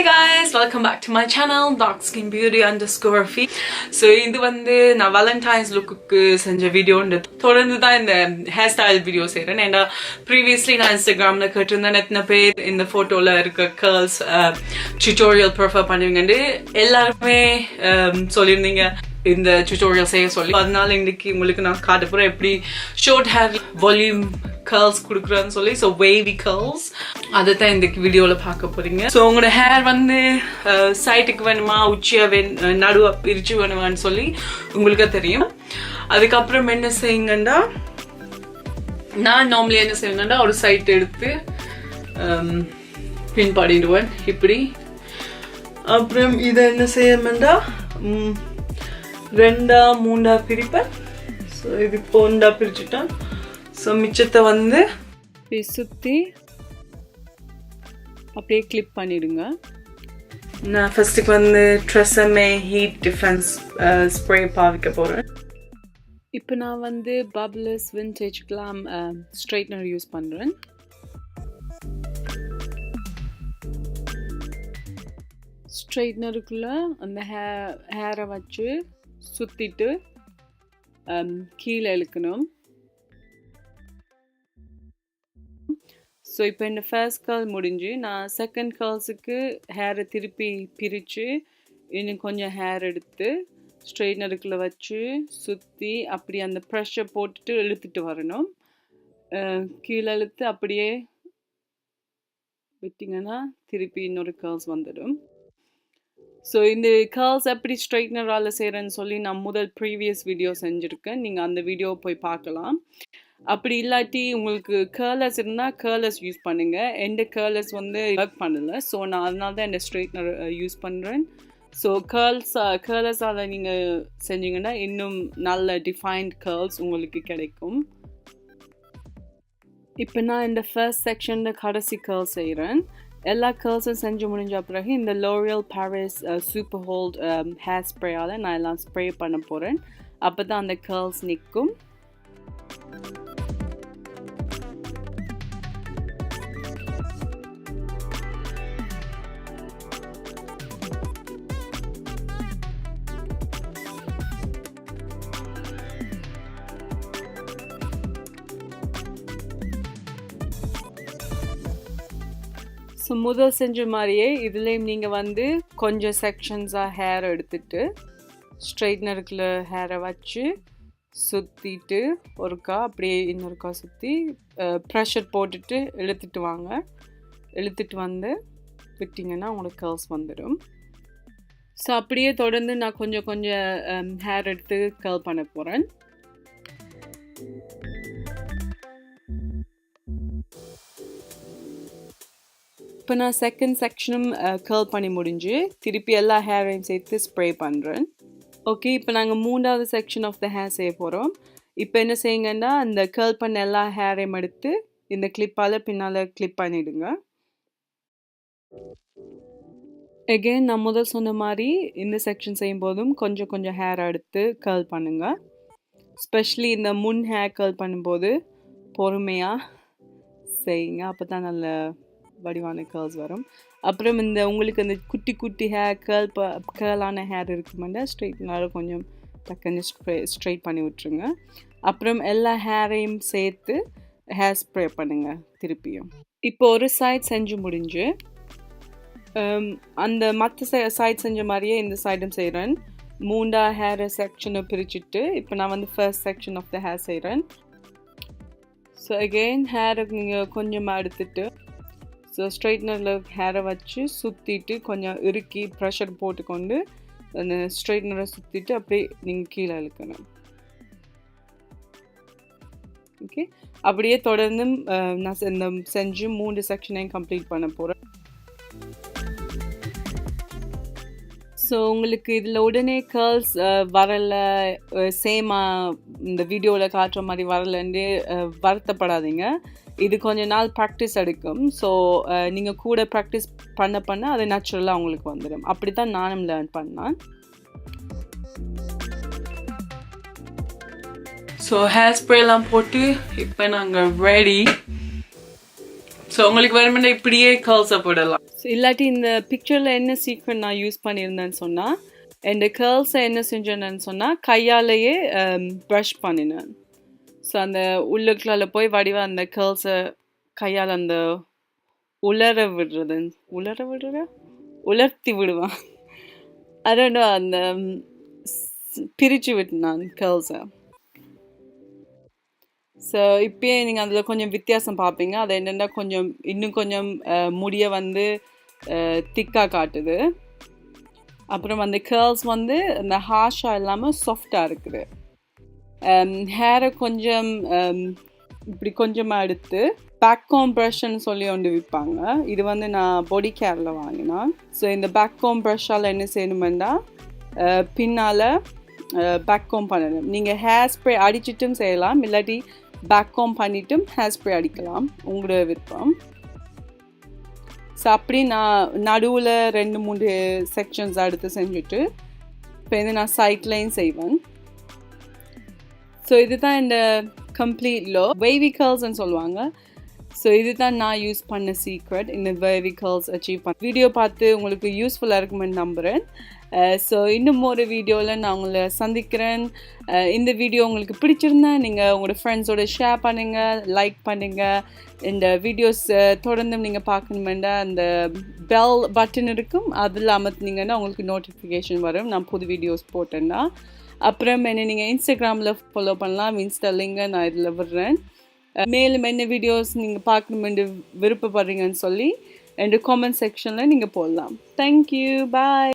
Hi guys, welcome back to my channel darkskinbeauty_. So இது வந்து நான் Valentine's lookக்கு செஞ்ச வீடியோ தொடர்ந்து தான் இந்த ஹேர் ஸ்டைல் வீடியோ செய்றேன். and previously நான் Instagramல கேட்டிருந்தேன் எத்தனை பேர் இந்த போட்டோல இருக்க curls tutorial prefer பண்ணுவீங்கன்னு எல்லாருமே சொல்லிருந்தீங்க இந்த tutorial செய்ய சொல்லி. அதனால இன்னைக்கு உங்களுக்கு நான் காட்ட போறேன் எப்படி short hair volume curls குடுக்குறேன்னு சொல்லி. so wavy curls அததான் இந்த வீடியோல பார்க்க போறீங்க. so உங்களோட ஹேர் வந்து சைடுக்கு வேணுமா உச்சியா நடுவா பிரிச்சு வேணுமான்னு சொல்லி உங்களுக்கு தெரியும். அதுக்கப்புறம் என்ன செய்யுங்கன்னா நான் நார்மலி என்ன செய்வேன்னா ஒரு சைட் எடுத்து பின் பண்ணிடுவேன் இப்படி. அப்புறம் இதை என்ன செய்யணும்னா ரெண்டா மூண்டா பிரிப்பேன். ஸோ இது இப்போ ஒன்றா பிரிச்சுட்டேன். ஸோ மிச்சத்தை வந்து சுற்றி அப்படியே கிளிப் பண்ணிடுங்க. நான் ஃபர்ஸ்ட்டுக்கு வந்து ட்ரெஸ்ஸமே ஹீட் டிஃபென்ஸ் ஸ்ப்ரே பாவிக்க போகிறேன். இப்போ நான் வந்து பப்ளஸ் விண்டேஜ் கிளாம் ஸ்ட்ரைட்னர் யூஸ் பண்ணுறேன். ஸ்ட்ரைட்னருக்குள்ளே அந்த ஹேரை வச்சு சுற்றிட்டு கீழே இழுக்கணும். ஸோ இப்போ இந்த ஃபர்ஸ்ட் கேர்ள் முடிஞ்சு நான் செகண்ட் கேர்ள்ஸுக்கு ஹேரை திருப்பி பிரித்து இன்னும் கொஞ்சம் ஹேர் எடுத்து ஸ்ட்ரெயினருக்குள்ளே வச்சு சுற்றி அப்படி அந்த ப்ரெஷ்ஷை போட்டுட்டு இழுத்துட்டு வரணும். கீழே இழுத்து அப்படியே விட்டிங்கன்னா திருப்பி இன்னொரு கேர்ள்ஸ் வந்துடும். ஸோ இந்த கேர்ள்ஸ் எப்படி ஸ்ட்ரைட்னரால் செய்கிறேன்னு சொல்லி நான் முதல் ப்ரீவியஸ் வீடியோ செஞ்சுருக்கேன். நீங்கள் அந்த வீடியோ போய் பார்க்கலாம். அப்படி இல்லாட்டி உங்களுக்கு கேர்லஸ் இருந்தால் கேர்லஸ் யூஸ் பண்ணுங்கள். எந்த கேர்லஸ் வந்து ஒர்க் பண்ணலை. ஸோ நான் அதனால தான் இந்த ஸ்ட்ரைட்னர் யூஸ் பண்ணுறேன். ஸோ கேர்லஸால் நீங்கள் செஞ்சீங்கன்னா இன்னும் நல்ல டிஃபைன்ட் கேர்ள்ஸ் உங்களுக்கு கிடைக்கும். இப்போ நான் இந்த ஃபர்ஸ்ட் செக்ஷனில் கடைசி கேர்ள்ஸ் செய்கிறேன். எல்லா கேர்ள்ஸும் செஞ்சு முடிஞ்ச பிறகு இந்த L'Oreal Paris super hold hair ஸ்ப்ரேயால் நான் எல்லாம் ஸ்ப்ரே பண்ண போகிறேன். அப்போ தான் அந்த கேர்ள்ஸ் நிற்கும். ஸோ முதல் செஞ்ச மாதிரியே இதுலேயும் நீங்கள் வந்து கொஞ்சம் செக்ஷன்ஸாக ஹேர் எடுத்துட்டு ஸ்ட்ரைட்னருக்குள்ள ஹேரை வச்சு சுற்றிட்டு ஒருக்கா அப்படியே இன்னொருக்கா சுற்றி ப்ரெஷர் போட்டுட்டு இழுத்துட்டு வாங்க. இழுத்துட்டு வந்து விட்டிங்கன்னா உங்களுக்கு கேர்ள்ஸ் வந்துடும். ஸோ அப்படியே தொடர்ந்து நான் கொஞ்சம் ஹேர் எடுத்து கேர்ள் பண்ண போகிறேன். இப்போ நான் செகண்ட் செக்ஷனும் கேர்ள் பண்ணி முடிஞ்சு திருப்பி எல்லா ஹேரையும் சேர்த்து ஸ்ப்ரே பண்ணுறேன். ஓகே, இப்போ நாங்கள் மூணாவது செக்ஷன் ஆஃப் த ஹேர் செய்ய போகிறோம். இப்போ என்ன செய்யுங்கன்னா அந்த கேர்ள் பண்ண எல்லா ஹேரையும் எடுத்து இந்த கிளிப்பால் பின்னால் கிளிப் பண்ணிவிடுங்க. எகெயின் நான் முதல் சொன்ன மாதிரி இந்த செக்ஷன் செய்யும் போதும் கொஞ்சம் ஹேர் எடுத்து கேர்ள் பண்ணுங்கள். ஸ்பெஷலி இந்த முன் ஹேர் கேர்ள் பண்ணும்போது பொறுமையாக செய்யுங்க. அப்போ தான் நல்ல வடிவான கேர்ள்ஸ் வரும். அப்புறம் இந்த உங்களுக்கு அந்த குட்டி ஹேர் கேர்ளான ஹேர் இருக்குமெண்டா ஸ்ட்ரைட்னால கொஞ்சம் டக்குன்னு ஸ்ட்ரைட் பண்ணி விட்டுருங்க. அப்புறம் எல்லா ஹேரையும் சேர்த்து ஹேர் ஸ்ப்ரே பண்ணுங்கள் திருப்பியும். இப்போ ஒரு சைட் செஞ்சு முடிஞ்சு அந்த மற்ற சைட் செஞ்ச மாதிரியே இந்த சைடும் செய்கிறேன். மூண்டா ஹேர் செக்ஷனை பிரிச்சுட்டு இப்போ நான் வந்து first section of the hair செய்கிறேன். ஸோ அகெயின் ஹேரை நீங்கள் கொஞ்சமாக எடுத்துட்டு ஸோ ஸ்ட்ரைட்னரில் ஹேரை வச்சு சுற்றிட்டு கொஞ்சம் இறுக்கி ப்ரெஷர் போட்டுக்கொண்டு அந்த ஸ்ட்ரைட்னரை சுற்றிட்டு அப்படியே நீங்கள் கீழே இழுக்கணும். ஓகே, அப்படியே தொடர்ந்து நான் இந்த செஞ்சு 3 செக்ஷனையும் கம்ப்ளீட் பண்ண போகிறேன். ஸோ உங்களுக்கு இதில் உடனே கேர்ள்ஸ் வரலை, சேமாக இந்த வீடியோவில் காட்டுற மாதிரி வரலன்னு வருத்தப்படாதீங்க. இது கொஞ்ச நாள் ப்ராக்டிஸ் எடுக்கும். ஸோ நீங்கள் கூட ப்ராக்டிஸ் பண்ண அது நேச்சுரலாக உங்களுக்கு வந்துடும். அப்படி தான் நானும் லேர்ன் பண்ணேன். ஸோ ஹேர் ஸ்ப்ரேலாம் போட்டு இப்போ நாங்கள் ரெடி. ஸோ உங்களுக்கு வேணுமெண்டா இப்படியே கேர்ள்ஸை போடலாம். இல்லாட்டி இந்த பிக்சரில் என்ன சீக்ரெட் நான் யூஸ் பண்ணியிருந்தேன்னு சொன்னால், என் கேர்ள்ஸை என்ன செஞ்சேன்னு சொன்னால் கையாலேயே ப்ரஷ் பண்ணினேன். ஸோ அந்த உள்ளுக்குள்ள போய் வடிவா அந்த கேர்ள்ஸை கையால் அந்த உலர்த்தி விடுவான். அதோட அந்த பிரித்து விட்டுனான் கேர்ள்ஸை. ஸோ இப்போயே நீங்கள் அதில் கொஞ்சம் வித்தியாசம் பார்ப்பீங்க. அது என்னென்னா இன்னும் கொஞ்சம் முடியை வந்து திக்காக காட்டுது. அப்புறம் அந்த கேர்ள்ஸ் வந்து அந்த ஹார்ஷாக இல்லாமல் சாஃப்டாக இருக்குது. ஹேரை கொஞ்சம் இப்படி கொஞ்சமாக எடுத்து பேக் காம்ப்ரெஷன் சொல்லி ஒன்று விற்பாங்க. இது வந்து நான் பாடி கேரில் வாங்கினேன். ஸோ இந்த பேக் காம்ப்ரெஷால் என்ன செய்யணுமெண்டா பின்னால் பேக் காம் பண்ணணும். நீங்கள் ஹேர் ஸ்ப்ரே அடிச்சிட்டும் செய்யலாம், இல்லாட்டி பேக் காம் பண்ணிட்டும் ஹேர் ஸ்ப்ரே அடிக்கலாம், உங்களோட விருப்பம். ஸோ அப்படி நான் நடுவில் 2-3 செக்ஷன்ஸ் எடுத்து செஞ்சுட்டு இப்போ வந்து நான் சைட்லைன் செய்வேன். ஸோ இதுதான் இந்த கம்ப்ளீட் லோ வேவி கர்ல்ஸ்ன்னு சொல்லுவாங்க. ஸோ இதுதான் நான் யூஸ் பண்ண சீக்ரெட், இந்த வேவி கர்ல்ஸ் அச்சீவ் பண்ண. வீடியோ பார்த்து உங்களுக்கு யூஸ்ஃபுல்லாக இருக்குமென்னு நம்புகிறேன். ஸோ இன்னும் ஒரு வீடியோவில் நான் உங்களை சந்திக்கிறேன். இந்த வீடியோ உங்களுக்கு பிடிச்சிருந்தா நீங்கள் உங்களோட ஃப்ரெண்ட்ஸோட ஷேர் பண்ணுங்கள், லைக் பண்ணுங்கள். இந்த வீடியோஸ் தொடர்ந்து நீங்கள் பார்க்கணுமெண்டா அந்த பெல் பட்டன் இருக்கும், அதில் அமர்த்தினீங்கன்னா உங்களுக்கு நோட்டிஃபிகேஷன் வரும் நான் புது வீடியோஸ் போட்டேன்னா. அப்புறம் என்ன நீங்கள் இன்ஸ்டாகிராமில் ஃபாலோ பண்ணலாம், இன்ஸ்டா லிங்கை நான் இதில் விடுறேன். மேலும் என்ன வீடியோஸ் நீங்கள் பார்க்கணுமென்று விருப்பப்படுறீங்கன்னு சொல்லி என் காமெண்ட் செக்ஷனில் நீங்கள் போடலாம். தேங்க்யூ, பாய்.